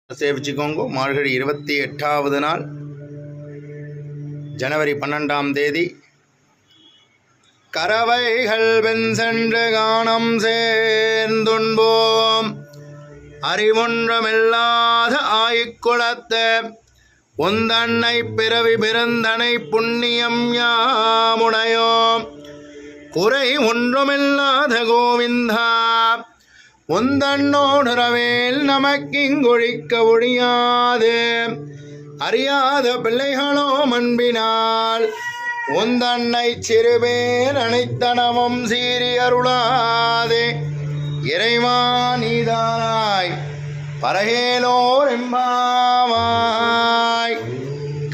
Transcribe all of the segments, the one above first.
சேவிச்சுக்கோங்க. மார்கழி 28வது நாள் ஜனவரி 12ஆம் தேதி. கறவைகள் வெண் சென்று காணம் சேர்ந்துண்போம் அறிவொன்றமில்லாத ஆய்க்குளத்த ஒந்தன்னை பிறவி பிறந்தனை புண்ணியம் யாமுடையோம் குறை ஒன்றுமில்லாத கோவிந்தா ஒந்தன்னோடுறவேல் நமக்கிங்கொழிக்க ஒழியாது அறியாத பிள்ளைகளோ அன்பினால் ஒந்தன்னை சிறுபேர் அனைத்தனமும் சீறி அருளாதே இறைவா நீதானாய் பரகேலோர் எம்பாவாய்.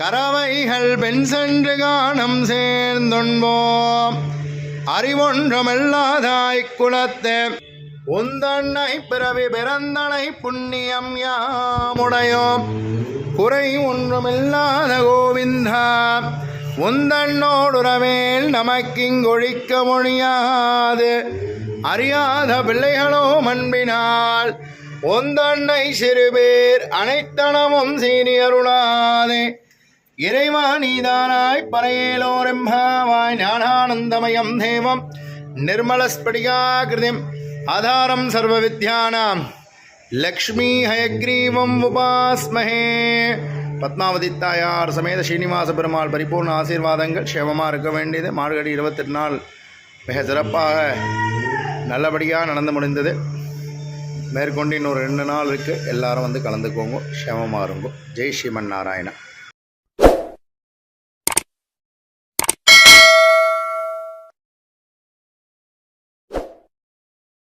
கறவைகள் பெண் சென்று காணம் சேர்ந்துண்போம் அறிவொன்றமில்லாதாய் குலத்தே உந்தன்னை பிறவி பிறந்தனை புண்ணியம் யாமுடையோம் குறை ஒன்றுமில்லாத கோவிந்தா உந்தன்னோடுறவேல் நமக்கிங்கொழிக்க மொழியாது அறியாத பிள்ளைகளோ அன்பினால் உந்தன்னை சிறுபேர் அனைத்தனமும் சீறி அருளாதே இறைவா நீதானாய் பரையேலோர் எம்பாவாய். ஞானானந்தமயம் தேவம் நிர்மலஸ்படிகாகிருதிம் ஆதாரம் சர்வ வித்யானாம் லக்ஷ்மி ஹயக்ரீவம் உபாஸ்மஹே. பத்மாவதி தாயார் சமேத ஸ்ரீனிவாச பெருமாள் பரிபூர்ண ஆசீர்வாதங்கள் சேவமாக இருக்க வேண்டியது. மார்கழி 28 நாள் மிக சிறப்பாக நல்லபடியாக நடந்து முடிந்தது. மேற்கொண்டு இன்னொரு 2 நாள் இருக்குது. எல்லாரும் வந்து கலந்துக்கோங்க, சேவமாக இருங்கோ. ஜெய் ஸ்ரீமன் நாராயணா.